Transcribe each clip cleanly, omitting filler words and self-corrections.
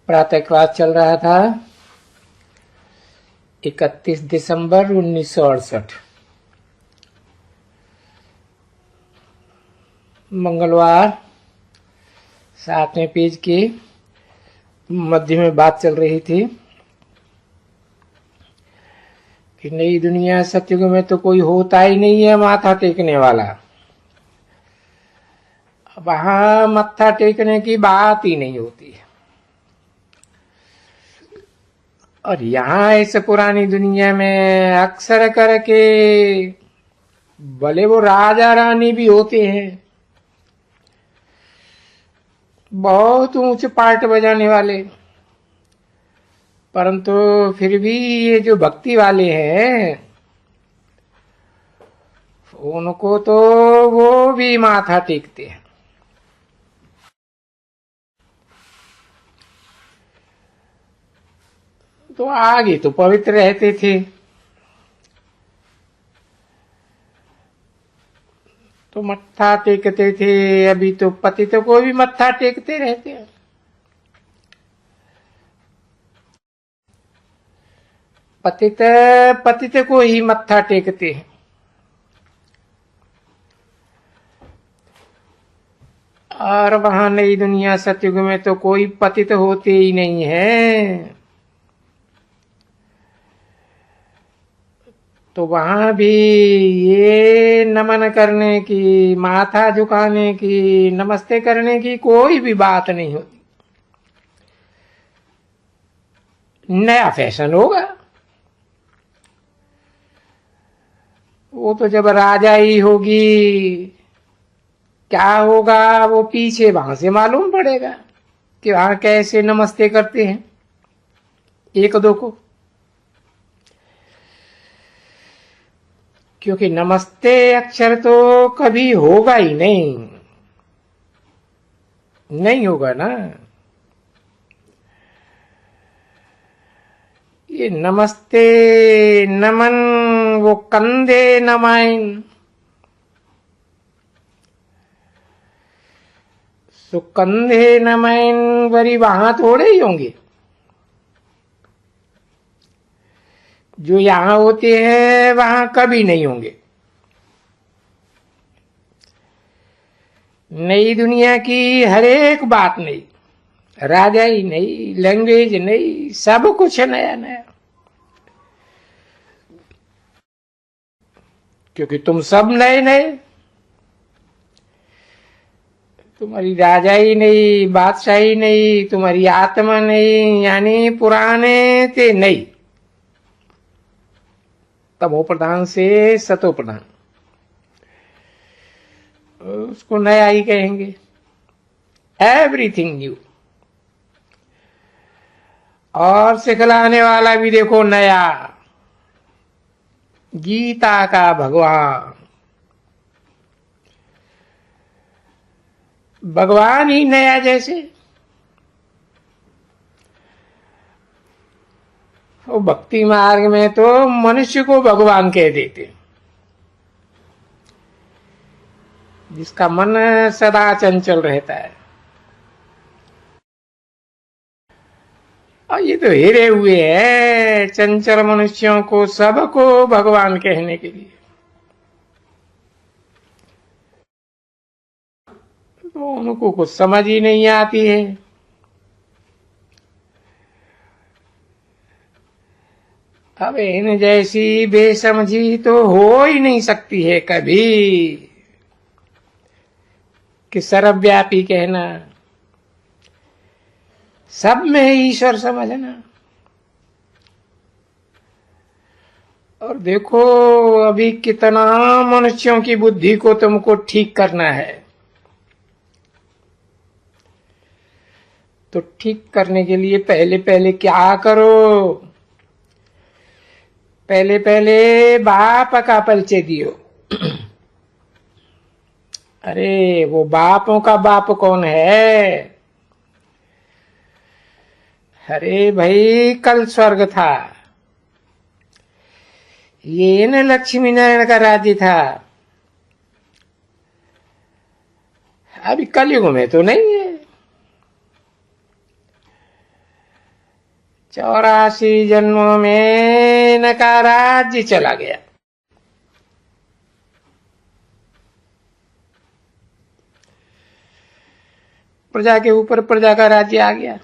प्रातः क्लास चल रहा था 31 दिसंबर 1968 मंगलवार। 7वें पेज की मध्य में बात चल रही थी कि नई दुनिया सतयुग में तो कोई होता ही नहीं है माथा टेकने वाला। वहां मत्था टेकने की बात ही नहीं होती है। और यहाँ इस पुरानी दुनिया में अक्सर करके भले वो राजा रानी भी होते हैं, बहुत ऊंचे पार्ट बजाने वाले, परंतु फिर भी ये जो भक्ति वाले हैं उनको तो वो भी माथा टेकते हैं। तो आगे तो पवित्र रहते थे, तो मत्था टेकते थे। अभी तो पतित को भी मत्था टेकते रहते हैं। पतित को ही मत्था टेकते हैं। और वहां नई दुनिया सतयुग में तो कोई पतित होते ही नहीं है। तो वहां भी ये नमन करने की, माथा झुकाने की, नमस्ते करने की कोई भी बात नहीं होती। नया फैशन होगा वो तो जब राजा ही होगी। क्या होगा वो पीछे वहां से मालूम पड़ेगा कि वहां कैसे नमस्ते करते हैं एक दो को। क्योंकि नमस्ते अक्षर तो कभी होगा ही नहीं होगा ना। ये नमस्ते नमन वो कंधे नमाइन, तो कंधे नमैन वरी वहां थोड़े ही होंगे। जो यहां होते हैं वहां कभी नहीं होंगे। नई दुनिया की हर एक बात नई, राजा ही नहीं, लैंग्वेज नहीं, सब कुछ नया नया। क्योंकि तुम सब नए नए, तुम्हारी राजा ही नहीं, बादशाही नहीं, तुम्हारी आत्मा नहीं, यानी पुराने थे नहीं। तमो प्रधान से सतो प्रधान, उसको नया ही कहेंगे। Everything new. और सिखलाने वाला भी देखो नया, गीता का भगवान। भगवान ही नया जैसे। वो भक्ति मार्ग में तो मनुष्य को भगवान कह देते, जिसका मन सदा चंचल रहता है। और ये तो हिरे हुए हैं चंचल मनुष्यों को, सबको भगवान कहने के लिए। तो उनको कुछ समझ ही नहीं आती है। अब इन जैसी बेसमझी तो हो ही नहीं सकती है कभी कि सर्वव्यापी कहना, सब में ईश्वर समझना। और देखो अभी कितना मनुष्यों की बुद्धि को तुमको ठीक करना है। तो ठीक करने के लिए पहले पहले क्या करो? पहले पहले बाप का परिचय दियो। अरे वो बापों का बाप कौन है? अरे भाई कल स्वर्ग था, ये न लक्ष्मी नारायण का राज्य था। अभी कलयुग में तो नहीं है। 84 जन्मों में इनका राज्य चला गया। प्रजा के ऊपर प्रजा का राज्य आ गया।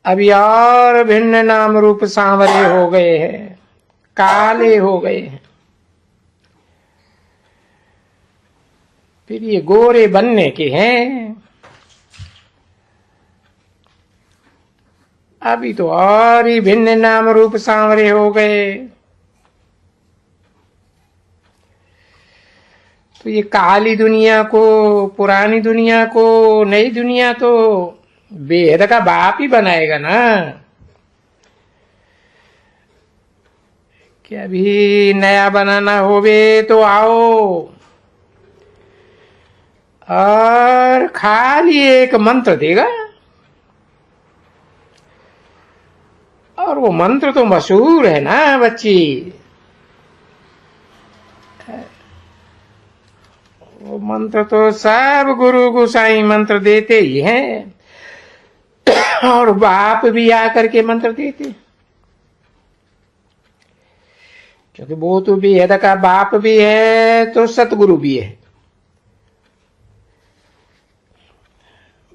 अभी और भिन्न नाम रूप सांवरे हो गए हैं, काले हो गए हैं। फिर ये गोरे बनने के हैं। अभी तो और ही भिन्न नाम रूप सांवरे हो गए। तो ये काली दुनिया को, पुरानी दुनिया को, नई दुनिया तो बेहद का बाप ही बनाएगा ना। कि अभी नया बनाना होवे तो आओ, और खाली एक मंत्र देगा, और वो मंत्र तो मशहूर है ना बच्ची। वो मंत्र तो सब गुरु गोसाई मंत्र देते ही हैं, और बाप भी आकर के मंत्र देते, क्योंकि वो तो बेहद का बाप भी है तो सतगुरु भी है।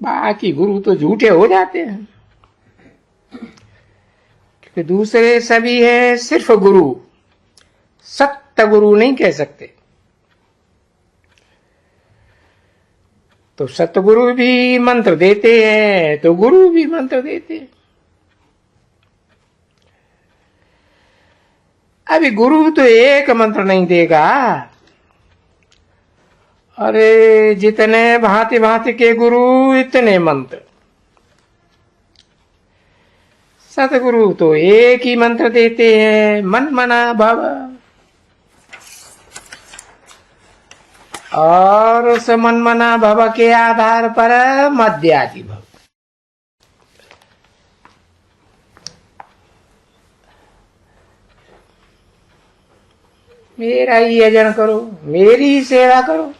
बाकी गुरु तो झूठे हो जाते हैं, क्योंकि दूसरे सभी है सिर्फ गुरु, सत्य गुरु नहीं कह सकते। तो सतगुरु भी मंत्र देते हैं तो गुरु भी मंत्र देते हैं। अभी गुरु तो एक मंत्र नहीं देगा, अरे जितने भांति भांति के गुरु इतने मंत्र। सतगुरु तो एक ही मंत्र देते हैं, मन मना भव, और उस मन मना भव के आधार पर मध्यादि भव। मेरा ही यजन करो, मेरी ही सेवा करो।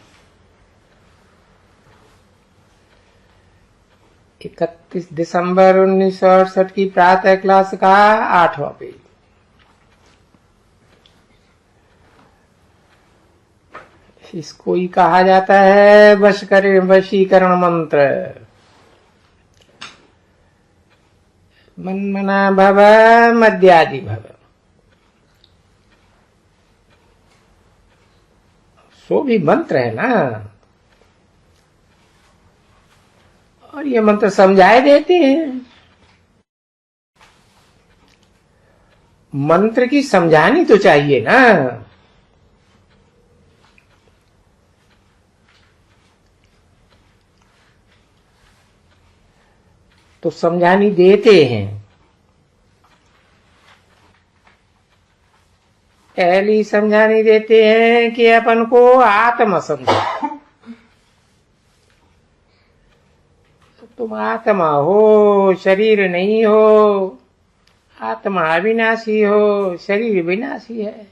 31 दिसंबर 1968 की प्रातः क्लास का 8वां पेज। इसको ही कहा जाता है वशीकरण मंत्र। मन मना भव मध्यादि भव, सो भी मंत्र है ना। और ये मंत्र समझाए देते हैं। मंत्र की समझानी तो चाहिए ना। तो समझानी देते हैं। पहली समझानी देते हैं कि अपन को आत्मा समझो। तुम आत्मा हो, शरीर नहीं हो। आत्मा अविनाशी हो, शरीर विनाशी है।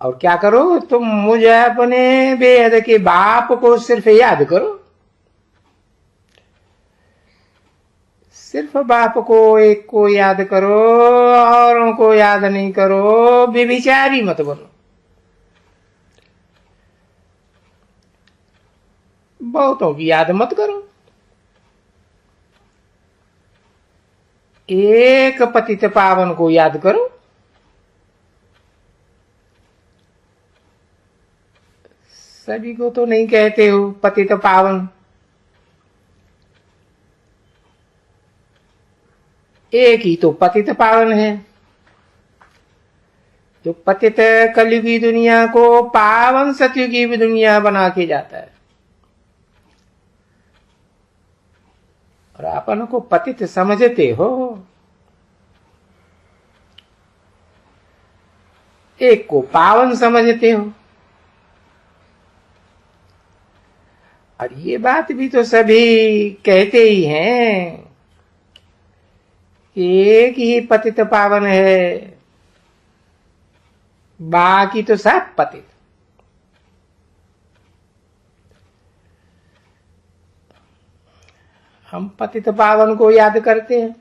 और क्या करो, तुम मुझे अपने बेहद के बाप को सिर्फ याद करो। सिर्फ बाप को, एक को याद करो, औरों को याद नहीं करो। व्यभिचारी मत बनो। बहुतों की याद मत करो। एक पतित पावन को याद करो। सभी को तो नहीं कहते हो पतित पावन। एक ही तो पतित पावन है, जो पतित कलयुगी दुनिया को पावन सतयुगी दुनिया बना के जाता है। और अपन को पतित समझते हो। एक को पावन समझते हो। और ये बात भी तो सभी कहते ही हैं कि एक ही पतित पावन है, बाकी तो सब पतित। हम पतित पावन को याद करते हैं।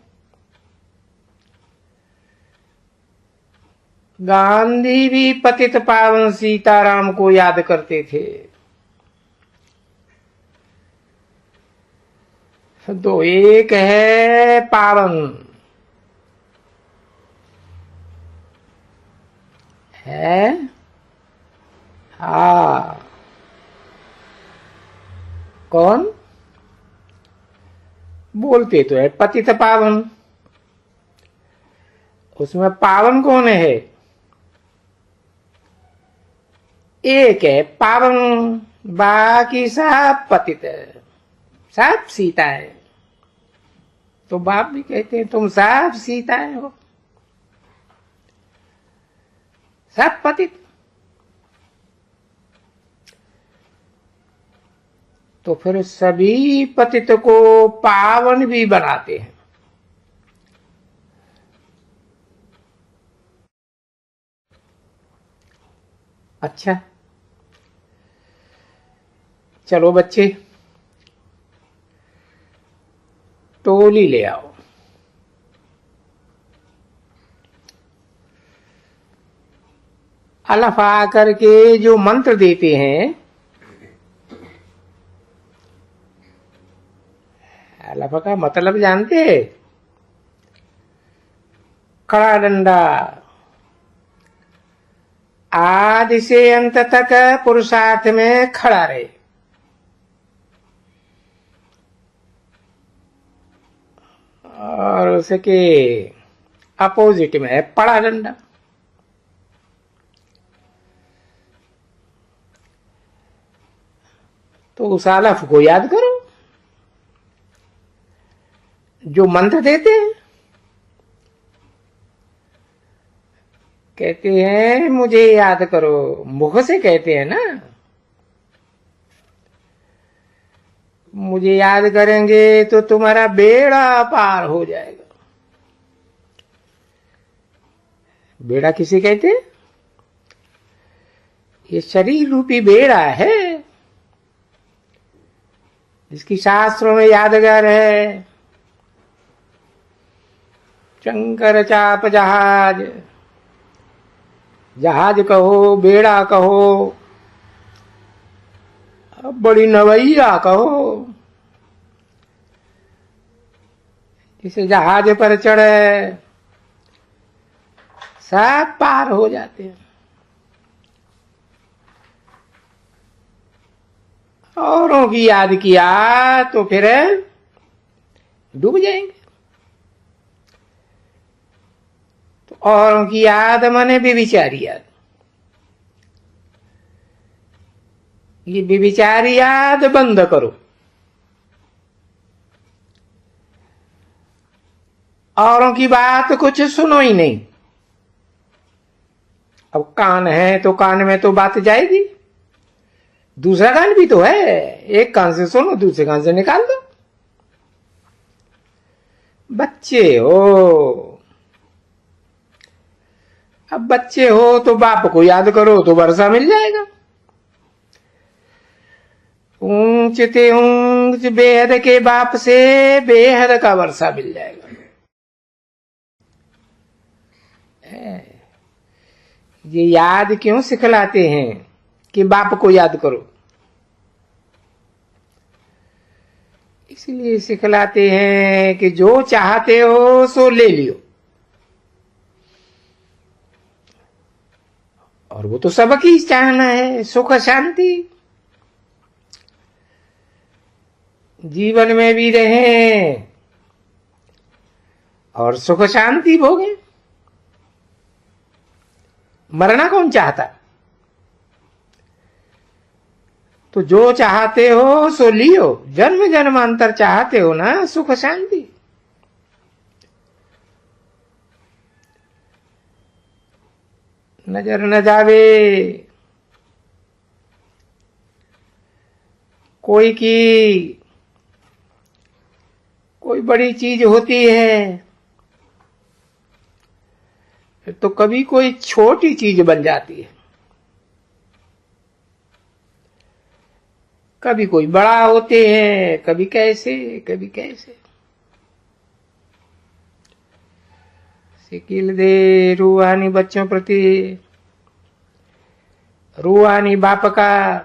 गांधी भी पतित पावन सीताराम को याद करते थे। तो एक है पावन है, हाँ, कौन बोलते तो है पतित पावन, उसमें पावन कौन है? एक है पावन, बाकी सब पतित है, सब सीता है। तो बाप भी कहते हैं तुम सब सीताएं हो, सब पतित। तो फिर सभी पतित को पावन भी बनाते हैं। अच्छा, चलो बच्चे टोली ले आओ। अलफ आकर के जो मंत्र देते हैं, अलफ का मतलब जानते हैं? खड़ा डंडा, आदि से अंत तक पुरुषार्थ में खड़ा रहे। और उसके अपोजिट में है पड़ा डंडा। तो उस अलफ को याद करो जो मंत्र देते हैं। कहते हैं मुझे याद करो, मुख से कहते हैं ना, मुझे याद करेंगे तो तुम्हारा बेड़ा पार हो जाएगा। बेड़ा किसे कहते हैं? ये शरीर रूपी बेड़ा है, जिसकी शास्त्रों में यादगार है, शंकर चाप जहाज, जहाज कहो, बेड़ा कहो, बड़ी नवैया कहो, जिसे जहाज पर चढ़े सब पार हो जाते हैं। औरों की याद किया तो फिर डूब जाएंगे। तो औरों की याद माने व्यभिचारी याद। ये व्यभिचारी याद बंद करो। औरों की बात कुछ सुनो ही नहीं। अब कान है तो कान में तो बात जाएगी, दूसरा कान भी तो है, एक कान से सुनो दूसरे कान से निकाल दो। बच्चे हो, अब बच्चे हो तो बाप को याद करो तो वर्षा मिल जाएगा। ऊंच ते ऊंच बेहद के बाप से बेहद का वर्षा मिल जाएगा। ये याद क्यों सिखलाते हैं कि बाप को याद करो? इसलिए सिखलाते हैं कि जो चाहते हो सो ले लियो, और वो तो सबकी चाहना है, सुख शांति जीवन में भी रहे और सुख शांति भोगे। मरना कौन चाहता? तो जो चाहते हो सो लियो, जन्म जन्मांतर चाहते हो ना सुख शांति। नजर न जावे कोई की, कोई बड़ी चीज होती है तो कभी कोई छोटी चीज बन जाती है। कभी कोई बड़ा होते हैं, कभी कैसे कभी कैसे। शिकिल दे रूहानी बच्चों प्रति रूहानी बाप का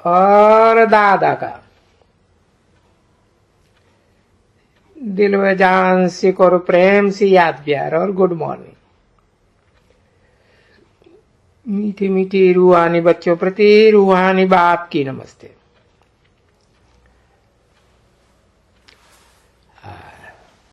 और दादा का दिल व जान से करो प्रेम से याद प्यार और गुड मॉर्निंग। मीठी मीठी रूहानी बच्चों प्रति रूहानी बाप की नमस्ते।